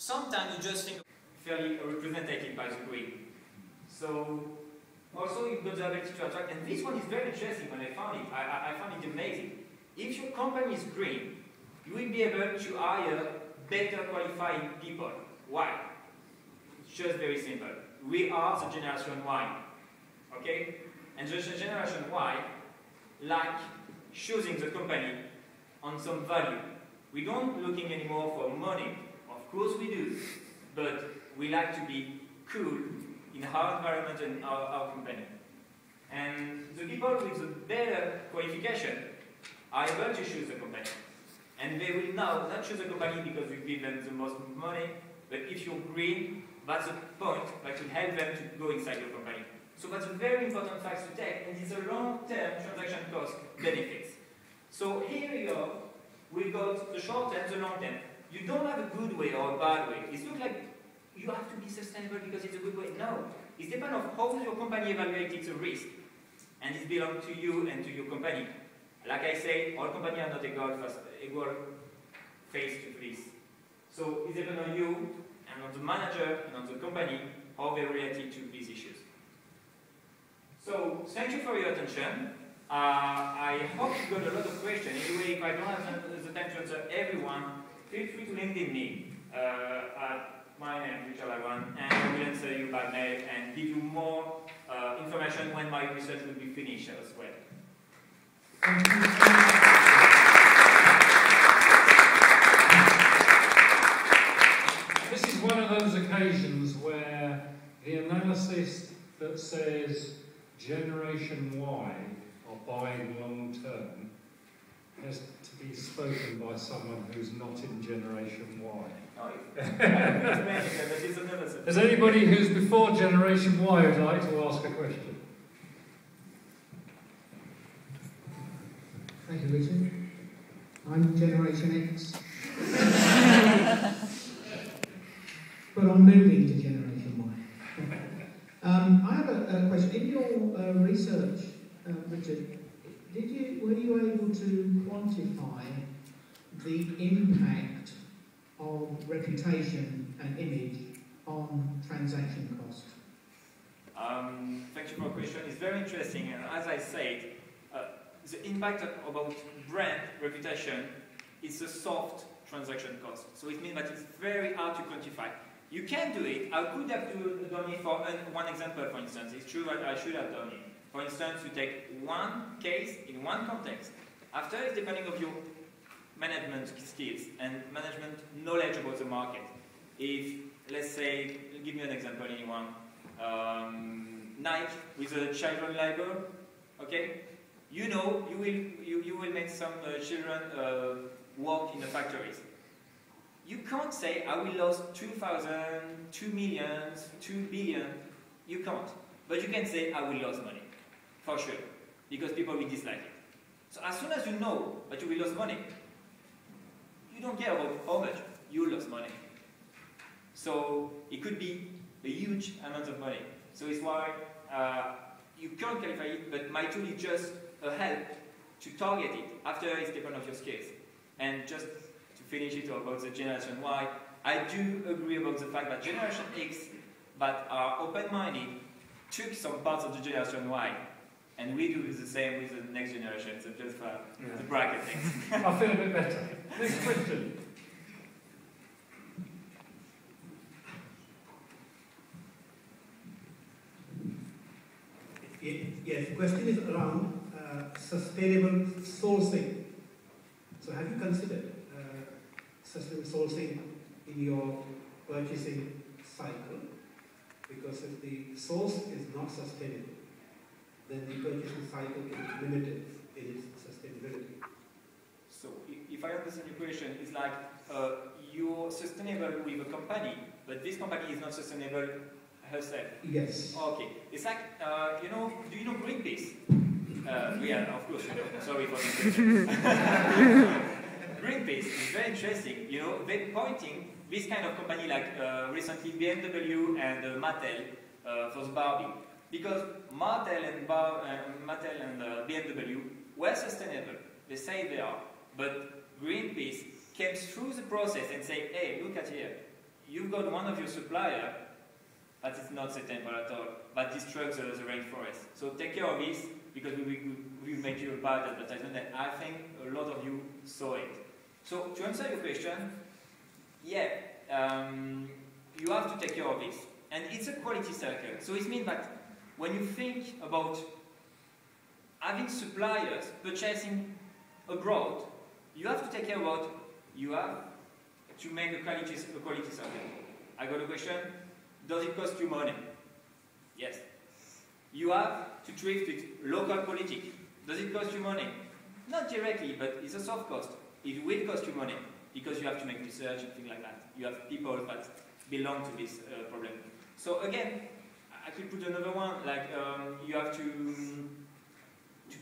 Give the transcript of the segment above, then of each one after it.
sometimes you just think fairly represented by the green. So also you've got the ability to attract, and this one is very interesting when I found it. I found it amazing. If your company is green, you will be able to hire better qualified people. Why? It's just very simple. We are the Generation Y. Okay? And the Generation Y like choosing the company on some value. We don't looking anymore for money. Of course we do. But we like to be cool in our environment and our company. And the people with the better qualification are able to choose the company. And they will now not choose a company because we give them the most money, but if you're green, that's the point that will help them to go inside your company. So that's a very important fact to take, and it's a long-term transaction cost benefits. So here we go, we got the short term, the long term. You don't have a good way or a bad way. It looks like you have to be sustainable because it's a good way. No, it depends on how your company evaluates the risk, and it belongs to you and to your company. Like I say, all companies are not equal face to this. So it depends on you and on the manager and on the company how they relate to these issues. So thank you for your attention. I hope you got a lot of questions. Anyway, if I don't have the time to answer everyone, feel free to LinkedIn me at my name, RichardGreenwich, and I will answer you by mail and give you more information when my research will be finished as well. This is one of those occasions where the analysis that says Generation Y are buying long term has to be spoken by someone who's not in Generation Y. Is anybody who's before Generation Y who'd like to ask a question? Thank you, Richard. I'm Generation X. But I'm moving to Generation Y. I have a question. In your research, Richard, were you able to quantify the impact of reputation and image on transaction cost? Thank you for the question. It's very interesting, and as I said, the impact about brand reputation is a soft transaction cost. So it means that it's very hard to quantify. You can do it. I could have done it for one example, for instance. It's true that I should have done it. For instance, you take one case in one context. After, it's depending on your management skills and management knowledge about the market. If, let's say, give me an example, anyone. Nike with a children labor, okay? You know, you will make some children work in the factories. You can't say, I will lose 2,000, 2 million, 2 billion. You can't. But you can say, I will lose money. For sure. Because people will dislike it. So as soon as you know that you will lose money, you don't care about how much you lose money. So it could be a huge amount of money. So it's why you can't qualify it, but my tool is just a help to target it. After it's dependent on your skills. And just to finish it about the Generation Y, I do agree about the fact that Generation X that are open-minded took some parts of the Generation Y. And we do the same with the next generation, so just for the bracket things. I feel a bit better. Next question. Yes, the question is around sustainable sourcing. So have you considered sustainable sourcing in your purchasing cycle? Because if the source is not sustainable, then the purchasing cycle can be limited in its sustainability. So if I understand your question, it's like you're sustainable with a company, but this company is not sustainable herself. Yes. Okay. It's like, you know, do you know Greenpeace? Yeah, of course you know. Sorry for the question. Greenpeace is very interesting. You know, they're pointing this kind of company like recently BMW and Mattel for the Barbie. Because Mattel and BMW were sustainable. They say they are. But Greenpeace came through the process and say, hey, look at here. you've got one of your supplier that is not sustainable at all, that destroys the rainforest. So take care of this, because we made you a bad advertisement, and I think a lot of you saw it. So to answer your question, yeah, you have to take care of this. And it's a quality circle. So it means that when you think about having suppliers purchasing abroad, you have to take care about, you have to make a quality circle. I got a question, does it cost you money? Yes. You have to treat with local politics. Does it cost you money? Not directly, but it's a soft cost. It will cost you money, because you have to make research and things like that. You have people that belong to this problem. So again, I could put another one, like you have to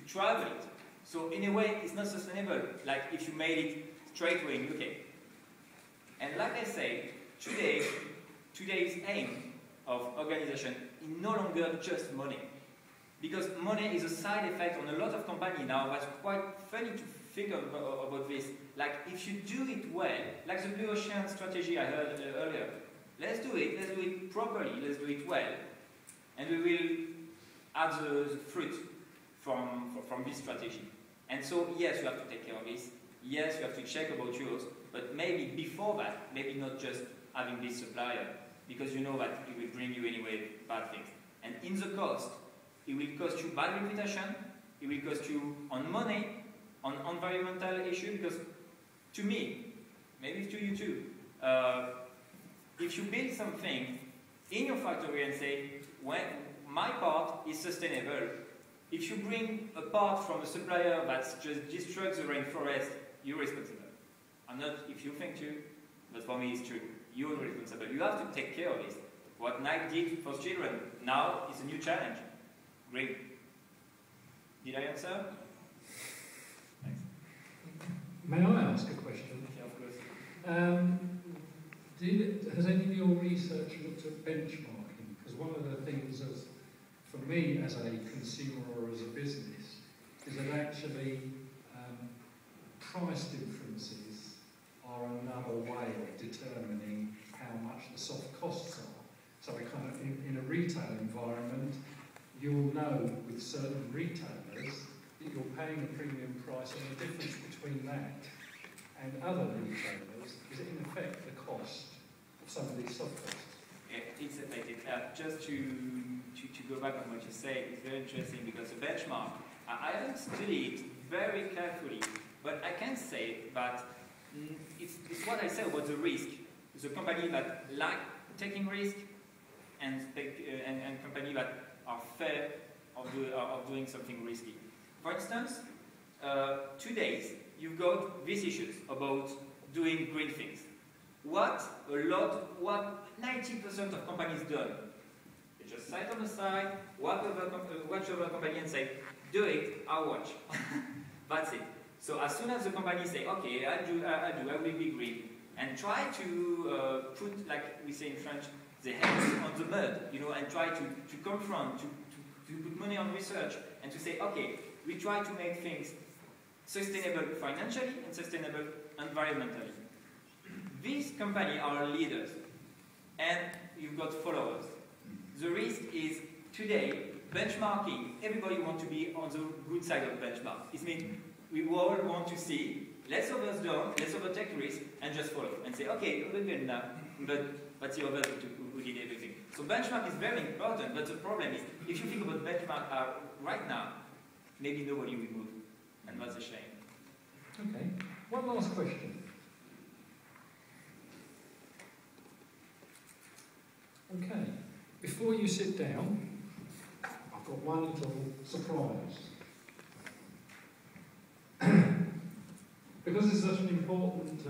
travel it. So in a way, it's not sustainable, like if you made it straight away in UK. And like I say, today's aim of organization is no longer just money. Because money is a side effect on a lot of companies now. That's quite funny to think about this. Like if you do it well, like the Blue Ocean strategy I heard earlier, let's do it properly, let's do it well, and we will have the fruit from this strategy. And so, yes, you have to take care of this, yes, you have to check about yours, but maybe before that, maybe not just having this supplier, because you know that it will bring you anyway bad things. And in the cost, it will cost you bad reputation, it will cost you on money, on environmental issue, because to me, maybe to you too, if you build something in your factory and say, well, my part is sustainable, if you bring a part from a supplier that just destroys the rainforest, you're responsible. I'm not if you think to, but for me it's true. You're responsible. You have to take care of this. What Nike did for children, now is a new challenge. Great. Did I answer? Thanks. May I ask a question? Yeah, of course. Has any of your research looked at benchmarking? Because one of the things, for me as a consumer or as a business, is that actually price differences are another way of determining how much the soft costs are. So kind of in a retail environment, you'll know with certain retailers that you're paying a premium price, and the difference between that and other retailers is in effect the cost of some of these soft costs. It's affected. Just to go back on what you say, it's very interesting because the benchmark, I haven't studied it very carefully, but I can say that it's what I said about the risk. The company that like taking risk and company that are fair of doing something risky. For instance, today you've got these issues about doing green things. What 90% of companies do, they just sit on the side, watch over company and say, do it, I'll watch. That's it. So as soon as the company say, okay, I will be green, and try to put, like we say in French, the head on the mud, and try to confront, to put money on research, and to say, okay, we try to make things sustainable financially and sustainable environmentally. These companies are leaders, and you've got followers. The risk is, today, benchmarking, everybody wants to be on the good side of benchmark. It means we all want to see, let's overtake risk, and just follow, and say, okay, we're good now, but the others who did everything. So benchmark is very important, but the problem is, if you think about benchmark right now, maybe nobody will move, and that's a shame. Okay, one last question. Okay, before you sit down, I've got one little surprise. Because it's such an important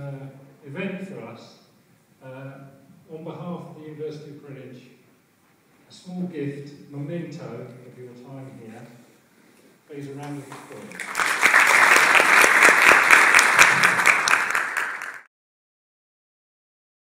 event for us, on behalf of the University of Greenwich, a small gift, memento of your time here. Please, a round of applause.